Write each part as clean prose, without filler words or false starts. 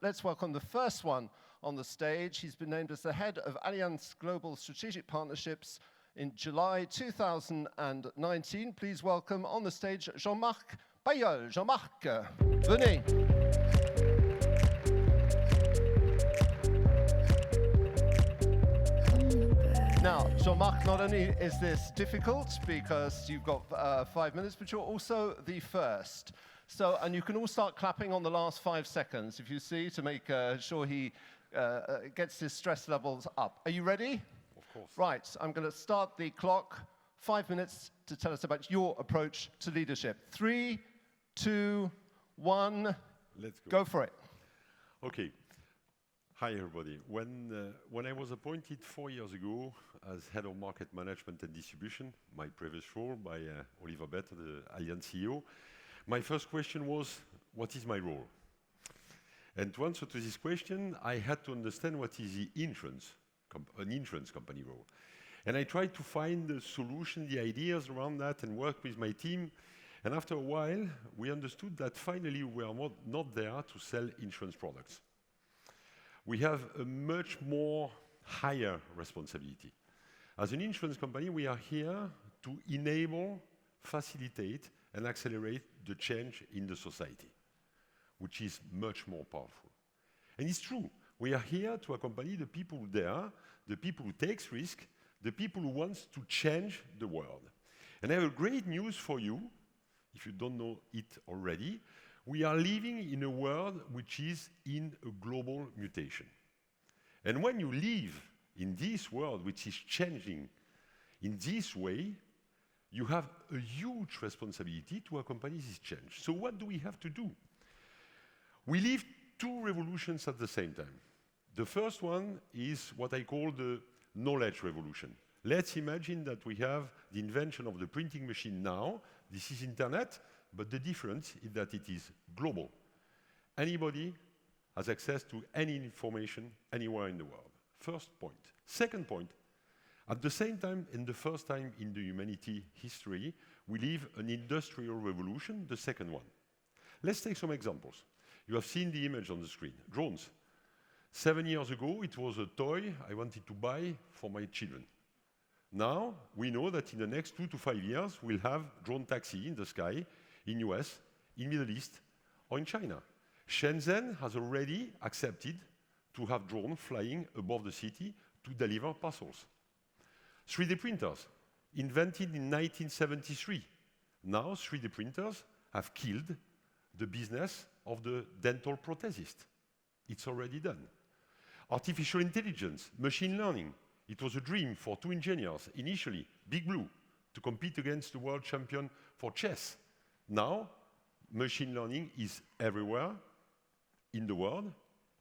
Let's welcome the first one on the stage. He's been named as the head of Allianz Global Strategic Partnerships in July 2019. Please welcome on the stage Jean Marc Pailhol. Jean Marc, venez. Now, Jean Marc, not only is this difficult because you've got 5 minutes, but you're also the first. So, and you can all start clapping on the last 5 seconds, if you see, to make sure he gets his stress levels up. Are you ready? Of course. Right, I'm going to start the clock. 5 minutes to tell us about your approach to leadership. 3, 2, 1. Let's go. Go for it. Okay. Hi, everybody. When I was appointed 4 years ago as head of market management and distribution, my previous role by Oliver Bett, the Allianz CEO, my first question was, what is my role? And to answer to this question, I had to understand what is an insurance company role. And I tried to find the solution, the ideas around that, and work with my team. And after a while, we understood that finally we are not there to sell insurance products. We have a much more higher responsibility. As an insurance company, we are here to enable, facilitate, and accelerate the change in the society, which is much more powerful. And it's true. We are here to accompany the people there, the people who take risk, the people who want to change the world. And I have great news for you, if you don't know it already. We are living in a world which is in a global mutation. And when you live in this world which is changing in this way, you have a huge responsibility to accompany this change. So what do we have to do? We live 2 revolutions at the same time. The first one is what I call the knowledge revolution. Let's imagine that we have the invention of the printing machine now. This is internet, but the difference is that it is global. Anybody has access to any information anywhere in the world. First point. Second point, at the same time, in the first time in the humanity history, we live an industrial revolution, the second one. Let's take some examples. You have seen the image on the screen. Drones. 7 years ago, it was a toy I wanted to buy for my children. Now, we know that in the next 2 to 5 years, we'll have drone taxi in the sky, in US, in Middle East, or in China. Shenzhen has already accepted to have drones flying above the city to deliver parcels. 3D printers, invented in 1973. Now 3D printers have killed the business of the dental prothesist. It's already done. Artificial intelligence, machine learning. It was a dream for 2 engineers, initially, Big Blue, to compete against the world champion for chess. Now, machine learning is everywhere in the world,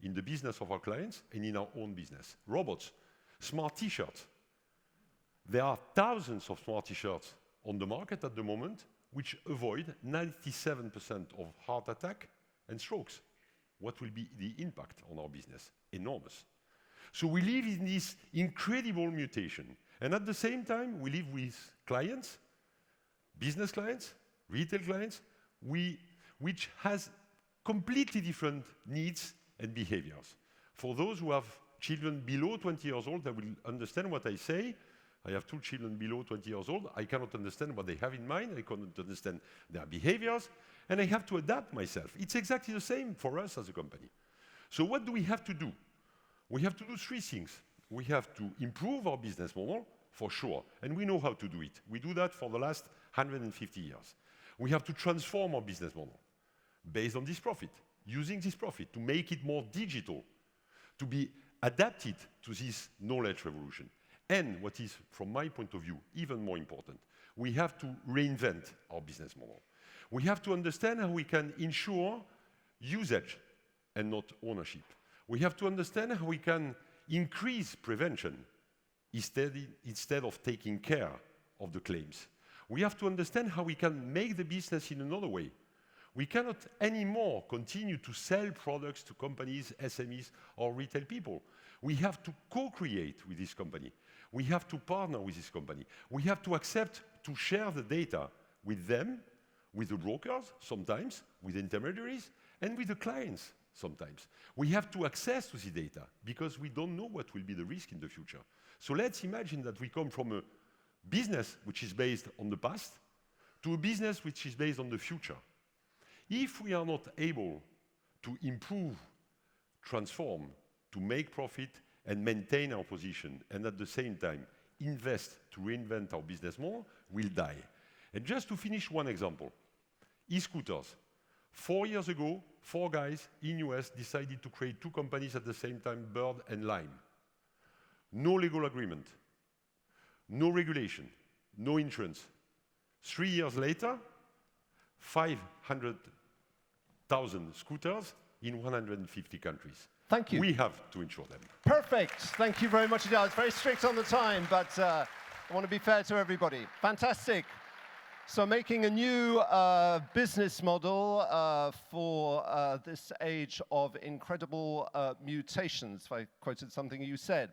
in the business of our clients, and in our own business. Robots, smart t-shirts. There are thousands of smart t-shirts on the market at the moment which avoid 97% of heart attack and strokes. What will be the impact on our business? Enormous. So we live in this incredible mutation. And at the same time, we live with clients, business clients, retail clients, which has completely different needs and behaviors. For those who have children below 20 years old, they will understand what I say. I have 2 children below 20 years old. I cannot understand what they have in mind. I cannot understand their behaviors. And I have to adapt myself. It's exactly the same for us as a company. So what do we have to do? We have to do 3 things. We have to improve our business model, for sure. And we know how to do it. We do that for the last 150 years. We have to transform our business model based on this profit, using this profit to make it more digital, to be adapted to this knowledge revolution. And what is, from my point of view, even more important, we have to reinvent our business model. We have to understand how we can ensure usage and not ownership. We have to understand how we can increase prevention instead of taking care of the claims. We have to understand how we can make the business in another way. We cannot anymore continue to sell products to companies, SMEs, or retail people. We have to co-create with this company. We have to partner with this company. We have to accept to share the data with them, with the brokers, sometimes, with intermediaries, and with the clients, sometimes. We have to access to the data because we don't know what will be the risk in the future. So let's imagine that we come from a business which is based on the past to a business which is based on the future. If we are not able to improve, transform, to make profit and maintain our position, and at the same time invest to reinvent our business more, we'll die. And just to finish one example, e-scooters. 4 years ago, 4 guys in US decided to create 2 companies at the same time, Bird and Lime. No legal agreement, no regulation, no insurance. 3 years later, 500,000 scooters in 150 countries. Thank you. We have to insure them. Perfect. Thank you very much indeed. I was very strict on the time, but I want to be fair to everybody. Fantastic. So making a new business model for this age of incredible mutations, if I quoted something you said.